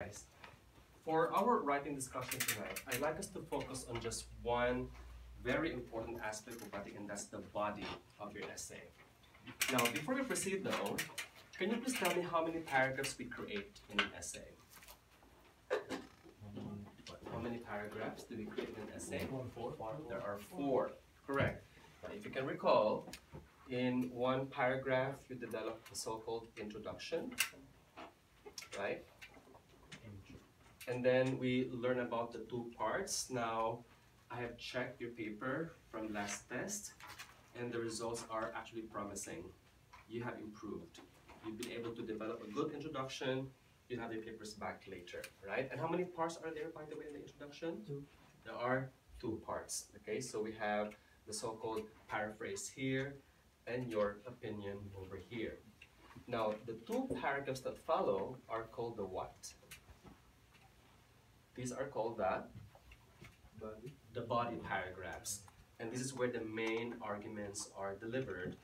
guys, for our writing discussion tonight, I'd like us to focus on just one very important aspect of writing, and that's the body of your essay. Now, before we proceed though, can you please tell me how many paragraphs we create in an essay? How many paragraphs do we create in an essay? There are 4, correct. Now, if you can recall, in one paragraph, you develop the so-called introduction, right? And then we learn about the 2 parts. Now, I have checked your paper from last test, and the results are actually promising. You have improved. You've been able to develop a good introduction. You'll have your papers back later, right? And how many parts are there, by the way, in the introduction? 2. There are 2 parts, okay? So we have the so-called paraphrase here, and your opinion over here. Now, the 2 paragraphs that follow are called the what? These are called the body paragraphs. And this is where the main arguments are delivered.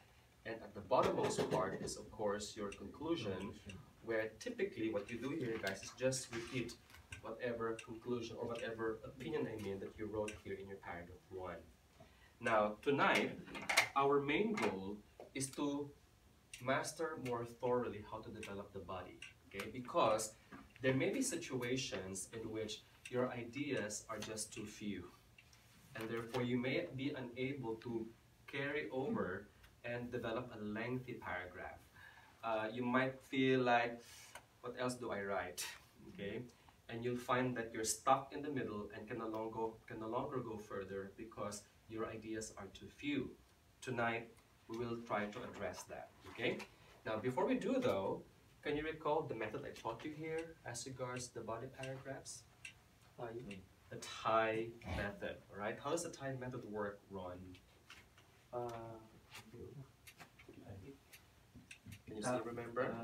And at the bottommost part is, of course, your conclusion, where typically what you do here, guys, is just repeat whatever conclusion or whatever opinion, that you wrote here in your paragraph 1. Now, tonight, our main goal is to master more thoroughly how to develop the body, okay? Because there may be situations in which your ideas are just too few, and therefore you may be unable to carry over and develop a lengthy paragraph. You might feel like, what else do I write, okay? And you'll find that you're stuck in the middle and can no longer go further because your ideas are too few. Tonight, we will try to address that, okay? Now, before we do though, can you recall the method I taught you here as regards the body paragraphs? The tie method, all right? How does the tie method work, Ron? Can you still remember?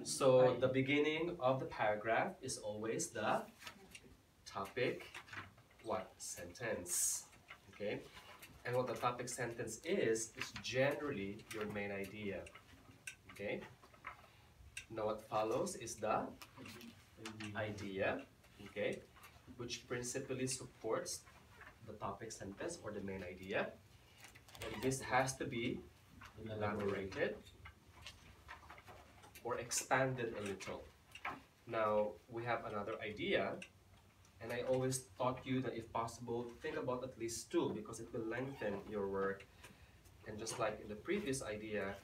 So the beginning of the paragraph is always the topic, what? Sentence, okay? And what the topic sentence is generally your main idea, okay? Now what follows is the idea, okay, which principally supports the topic sentence or the main idea. And this has to be elaborated or expanded a little. Now we have another idea, and I always taught you that if possible, think about at least 2 because it will lengthen your work. And just like in the previous idea,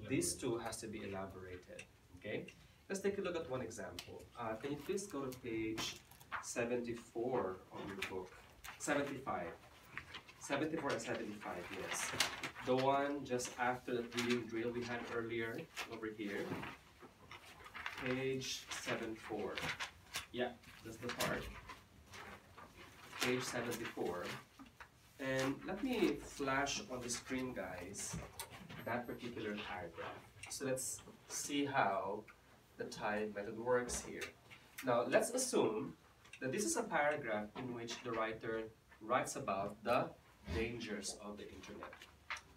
these 2 has to be elaborated, okay? Let's take a look at one example. Can you please go to page 74 of your book? 75. 74 and 75, yes. The one just after the reading drill we had earlier, over here. Page 74. Yeah, that's the part. Page 74. And let me flash on the screen, guys, that particular paragraph. So let's see how the tie method works here. Now, let's assume that this is a paragraph in which the writer writes about the dangers of the internet.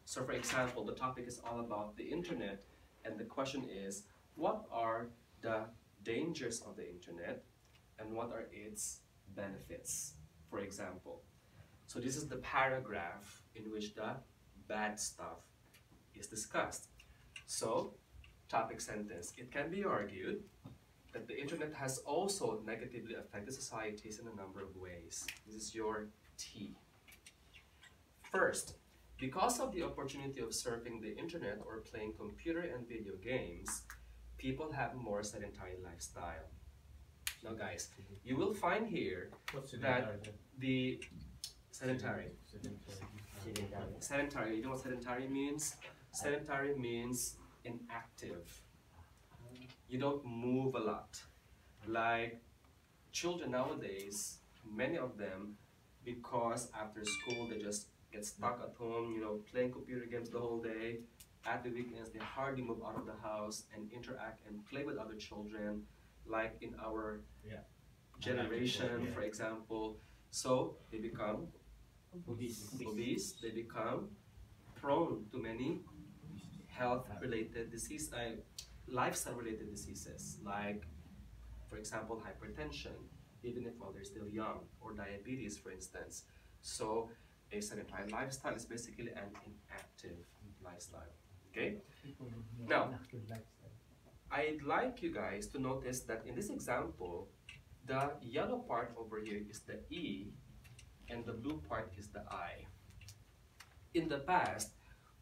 So, for example, the topic is all about the internet, and the question is, what are the dangers of the internet, and what are its benefits, for example? So this is the paragraph in which the bad stuff is discussed. So, topic sentence. It can be argued that the internet has also negatively affected societies in a number of ways. This is your T. First, because of the opportunity of surfing the internet or playing computer and video games, people have more sedentary lifestyle. Now guys, you will find here that the sedentary, you know what sedentary means? Sedentary means inactive. You don't move a lot. Like children nowadays, many of them, because after school they just get stuck at home, you know, playing computer games the whole day. At the weekends, they hardly move out of the house and interact and play with other children, like in our generation, for example. So they become obese. They become prone to many health-related disease, lifestyle-related diseases, like For example, hypertension, even if while they're still young, or diabetes, for instance. So a sedentary lifestyle is basically an inactive lifestyle. Okay? Now, I'd like you guys to notice that in this example, the yellow part over here is the E, and the blue part is the I. In the past,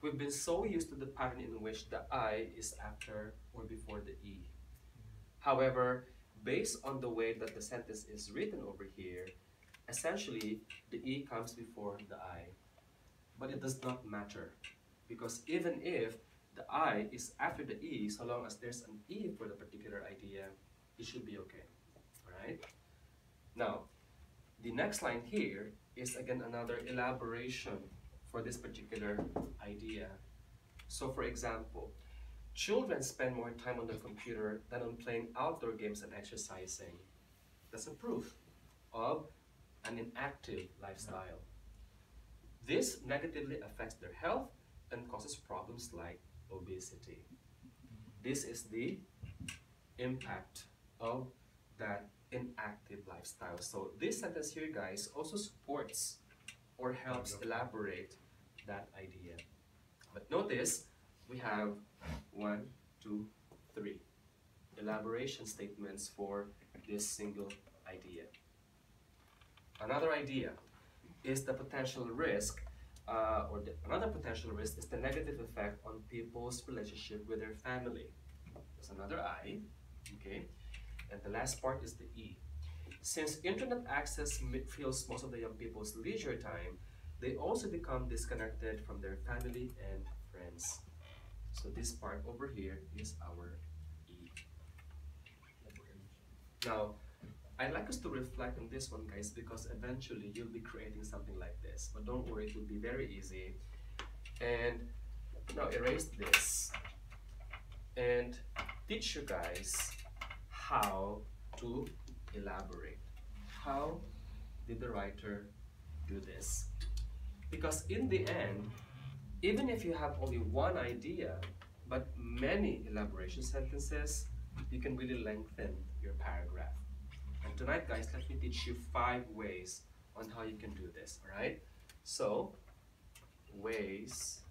we've been so used to the pattern in which the I is after or before the E. However, based on the way that the sentence is written over here, essentially, the E comes before the I. But it does not matter, because even if the I is after the E, so long as there's an E for the particular idea, it should be okay. Alright? Now, the next line here is again another elaboration for this particular idea. So for example, children spend more time on the computer than on playing outdoor games and exercising. That's a proof of an inactive lifestyle. This negatively affects their health and causes problems like obesity. This is the impact of that inactive lifestyle. So this sentence here, guys, also supports or helps elaborate that idea. But notice, we have 1, 2, 3 elaboration statements for this single idea. Another idea is the potential risk, another potential risk is the negative effect on people's relationship with their family. There's another I, okay? And the last part is the E. Since internet access fills most of the young people's leisure time, they also become disconnected from their family and friends. So this part over here is our E. Now, I'd like us to reflect on this one, guys, because eventually you'll be creating something like this. But don't worry, it will be very easy. And now erase this and teach you guys how to elaborate. How did the writer do this? Because in the end, even if you have only one idea, but many elaboration sentences, you can really lengthen your paragraph. And tonight, guys, let me teach you 5 ways on how you can do this, all right? So, ways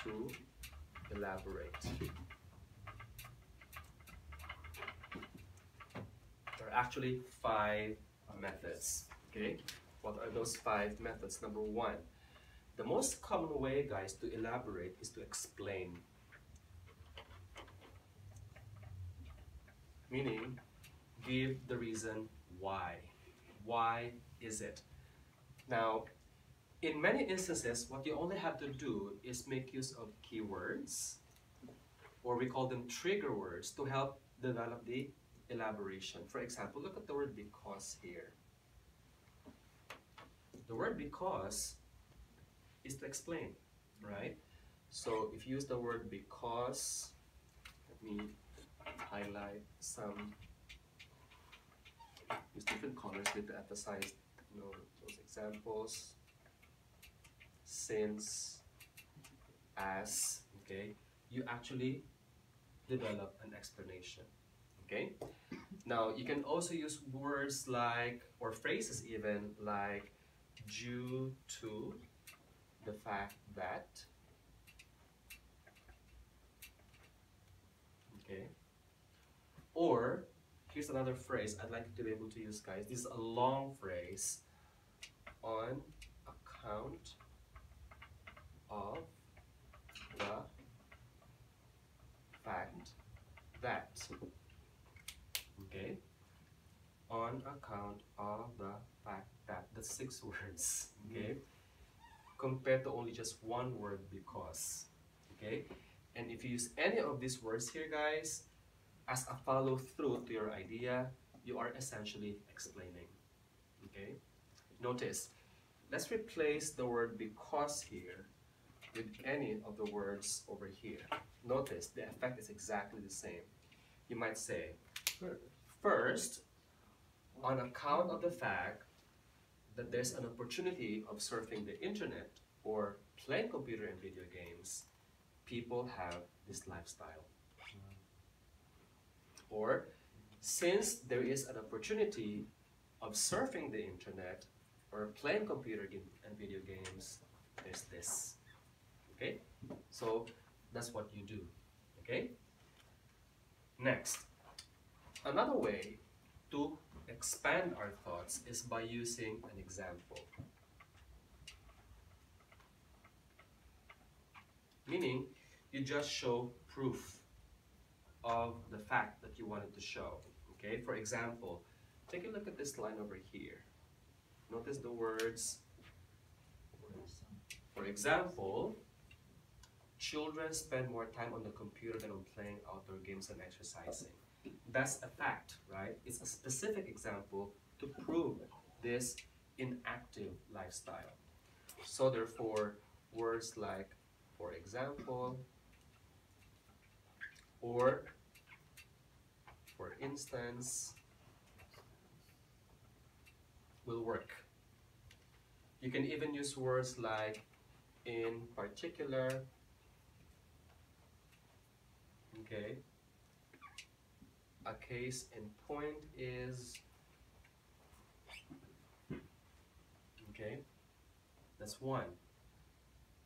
to elaborate. There are actually 5 methods, okay? What are those 5 methods? Number 1, the most common way, guys, to elaborate is to explain. Meaning, give the reason why. Why is it? Now, in many instances, what you only have to do is make use of keywords, or we call them trigger words, to help develop the elaboration. For example, look at the word because here. The word because is to explain, right? So if you use the word because, let me highlight some, use different colors here to emphasize, those examples. Since, as, okay, you actually develop an explanation, okay? Now, you can also use words like, or phrases even, like due to the fact that, okay? Or, here's another phrase I'd like you to be able to use, guys. This is a long phrase. On account of the fact that, okay? On account of the fact that. That's 6 words, okay? Compared to only just one word, because, okay? And if you use any of these words here, guys, as a follow-through to your idea, you are essentially explaining, okay? Notice, let's replace the word because here with any of the words over here. Notice, the effect is exactly the same. You might say, first, on account of the fact that there's an opportunity of surfing the internet or playing computer and video games, people have this lifestyle. Or, since there is an opportunity of surfing the internet or playing computer game and video games, there's this. Okay? So that's what you do. Okay? Next, another way to expand our thoughts is by using an example. Meaning, you just show proof of the fact that you wanted to show. Okay, for example, take a look at this line over here. Notice the words. For example, children spend more time on the computer than on playing outdoor games and exercising. That's a fact, right? It's a specific example to prove this inactive lifestyle. So therefore, words like, for example, or, for instance, will work. You can even use words like in particular, okay? A case in point is, okay? That's one.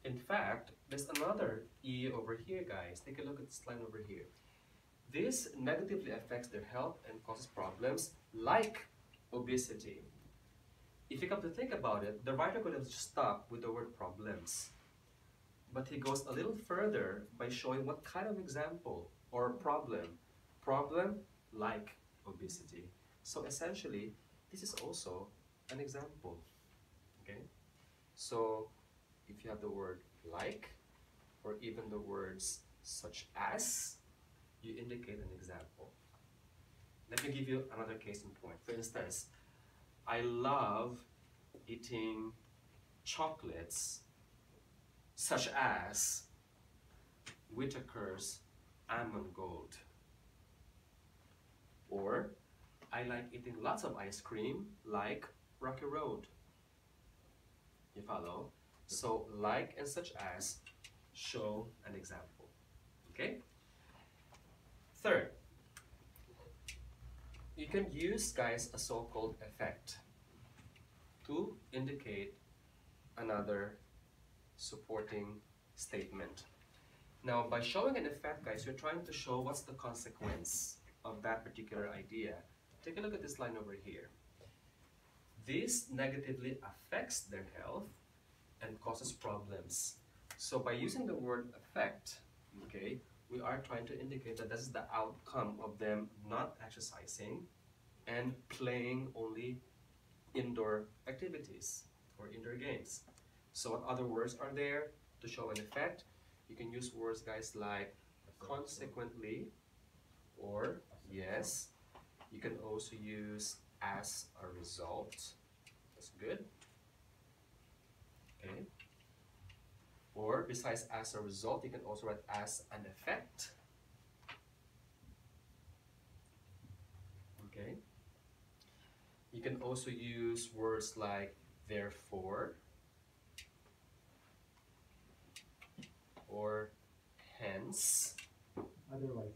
In fact, there's another E over here, guys. Take a look at this line over here. This negatively affects their health and causes problems like obesity. If you come to think about it, the writer could have just stopped with the word problems. But he goes a little further by showing what kind of example or problem. Problem like obesity. So essentially, this is also an example. Okay? So if you have the word like, or even the words such as, you indicate an example. Let me give you another case in point. For instance, I love eating chocolates such as Whitaker's Almond Gold. Or, I like eating lots of ice cream like Rocky Road. You follow? So, like and such as show an example. Okay? Third, you can use, guys, a so-called effect to indicate another supporting statement. Now, by showing an effect, guys, you're trying to show what's the consequence of that particular idea. Take a look at this line over here. This negatively affects their health and causes problems. So by using the word effect, okay, we are trying to indicate that this is the outcome of them not exercising and playing only indoor activities or indoor games. So what other words are there to show an effect? You can use words, guys, like consequently or yes. You can also use as a result. That's good. Okay. Or besides as a result, you can also write as an effect. Okay. You can also use words like therefore or hence. Otherwise.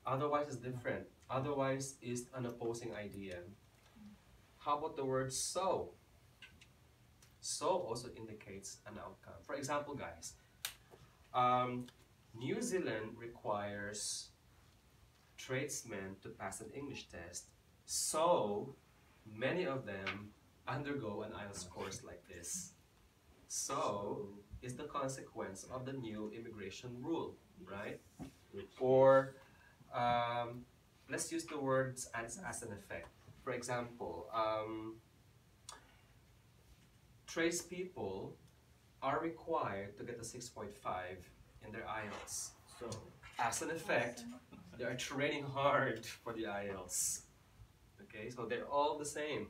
Otherwise is different. Otherwise is an opposing idea. How about the word so? So also indicates an outcome. For example, guys, New Zealand requires tradesmen to pass an English test. So many of them undergo an IELTS course like this. So is the consequence of the new immigration rule, right? Or let's use the words as an effect. For example, tradespeople are required to get a 6.5 in their IELTS. So, as an effect, they are training hard for the IELTS. Okay, so they're all the same.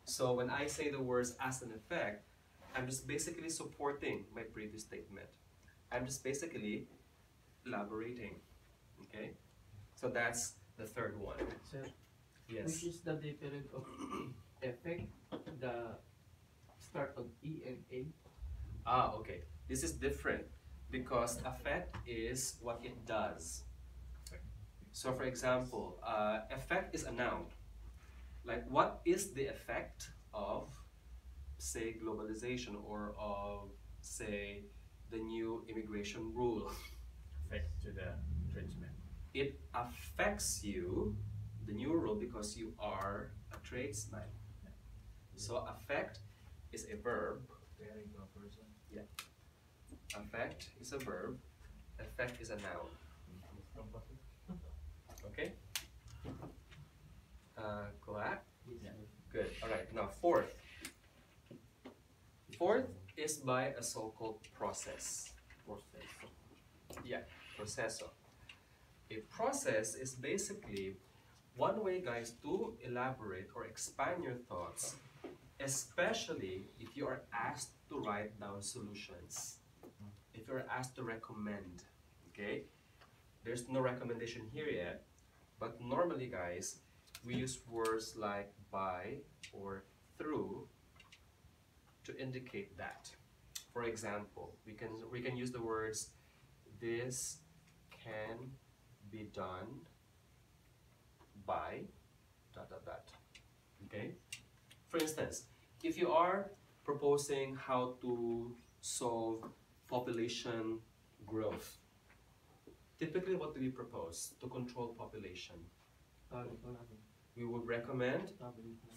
So when I say the words as an effect, I'm just basically supporting my previous statement. I'm just basically elaborating. Okay, so that's the third one. sir, Yes. which is the difference of effect, the start of E and A? Ah, okay. This is different because effect is what it does. So for example, effect is a noun. Like, what is the effect of, say, globalization, or of, say, the new immigration rule? Effect to the tradesman. It affects you, the new rule, because you are a tradesman. So affect is a verb. Comparing to a person. Yeah. Affect is a verb. Effect is a noun. Okay? Glad? Yeah. Good. All right. Now, fourth. Fourth is by a so-called process. Yeah, processo. A process is basically one way, guys, to elaborate or expand your thoughts, especially if you are asked to write down solutions, if you're asked to recommend. Okay? There's no recommendation here yet, but normally, guys, we use words like by or through to indicate that. For example, we can use the words, this can be done by ... Okay? For instance, if you are proposing how to solve population growth, typically what do we propose to control population? We would recommend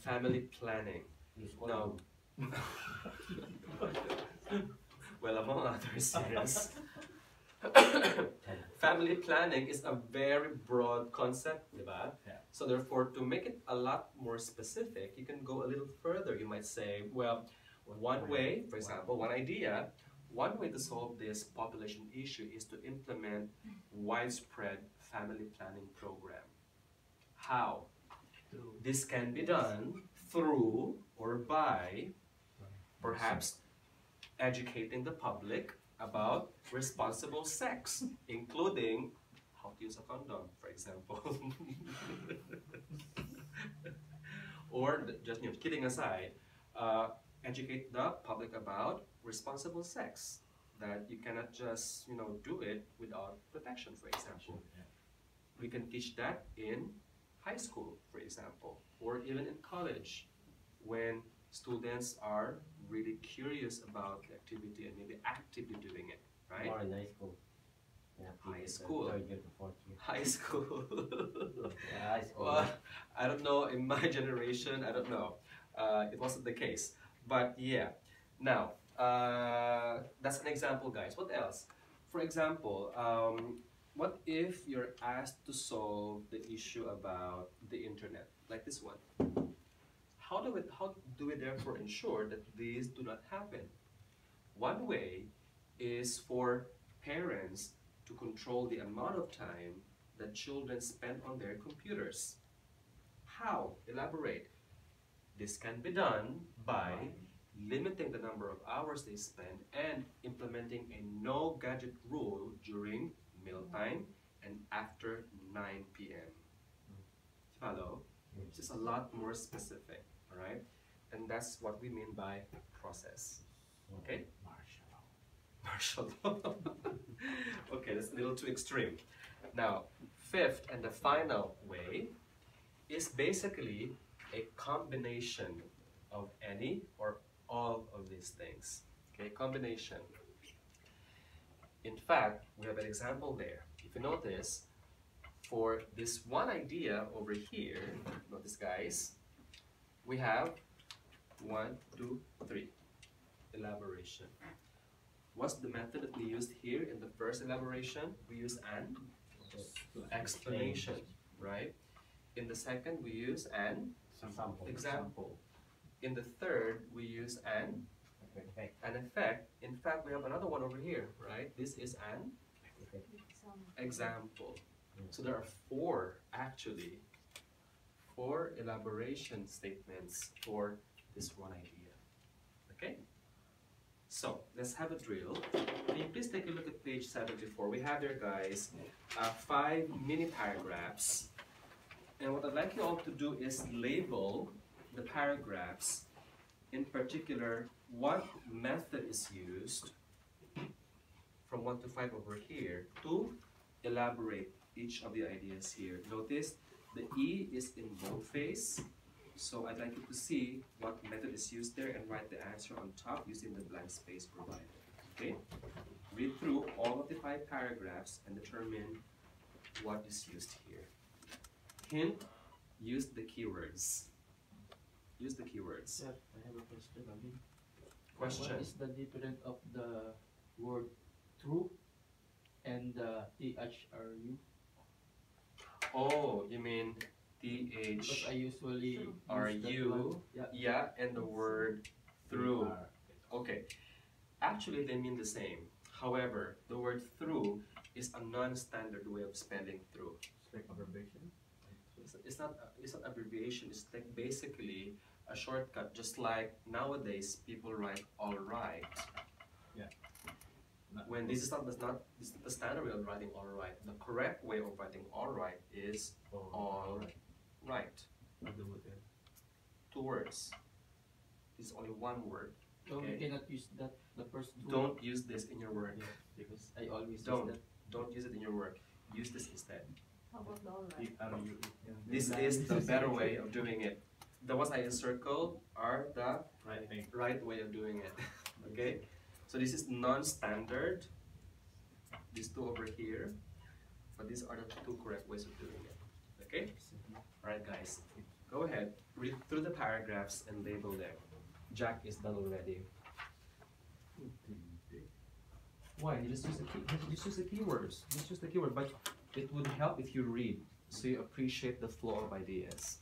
family planning. Now, well, among others, yes. Family planning is a very broad concept, diba? Yeah. So therefore, to make it a lot more specific, you can go a little further. You might say, well, one way, for example, one idea, one way to solve this population issue is to implement widespread family planning program. How? This can be done through or by perhaps educating the public about responsible sex, including how to use a condom, for example. Or just, kidding aside, educate the public about responsible sex, that you cannot just do it without protection, for example. We can teach that in high school, for example, or even in college, when students are really curious about the activity and maybe actively doing it, right? Or in high school. Yeah, High school. Third year to fourth year. High school. Yeah, high school. Well, I don't know, in my generation, I don't know. It wasn't the case. But yeah. Now, that's an example, guys. What else? For example, what if you're asked to solve the issue about the internet, like this one? How do we therefore ensure that these do not happen? One way is for parents to control the amount of time that children spend on their computers. How? Elaborate. This can be done by limiting the number of hours they spend and implementing a no gadget rule during mealtime and after 9 p.m. Follow? It's just a lot more specific, all right? And that's what we mean by process. Okay? Martial law. Okay, that's a little too extreme. Now, fifth and the final way is basically a combination of any or all of these things. Okay, combination. In fact, we have an example there. If you notice, for this one idea over here, notice, guys, we have 1, 2, 3. Elaboration. What's the method that we used here in the first elaboration? We use an explanation, right? In the second, we use an example. In the third, we use an effect. In fact, we have another one over here, right? This is an example. So there are four elaboration statements for this one idea. Okay? So let's have a drill. Can you please take a look at page 74? We have here, guys, 5 mini paragraphs. And what I'd like you all to do is label the paragraphs, in particular, what method is used from 1 to 5 over here to elaborate each of the ideas here. Notice the E is in boldface. So I'd like you to see what method is used there and write the answer on top using the blank space provided. Okay? Read through all of the 5 paragraphs and determine what is used here. Hint, use the keywords. Use the keywords. Sir, I have a question again. Question. What is the difference of the word true and the THRU? Oh, you mean Because I usually Are use that you? one. Yeah. yeah, and the word through. Okay. Actually, they mean the same. However, the word through is a non-standard way of spelling through. It's like abbreviation. It's not abbreviation. It's like basically a shortcut. Just like nowadays, people write all right. When this is not the standard way of writing all right. The correct way of writing all right is all right. 2 words. This is only 1 word. So Okay. we cannot use that the first two. Don't use this in your work. Because I always Don't. use that. Don't use it in your work. Use this instead. How about the alright? TRU. This is the better way of doing it. The ones I circled are the Right thing. right way of doing it. Okay? So this is non-standard. These 2 over here. But these are the 2 correct ways of doing it. Okay? Alright guys. Go ahead. Read through the paragraphs and label them. Jack is done already. Why? You just use the keywords. Just use the keyword. But it would help if you read, so you appreciate the flow of ideas.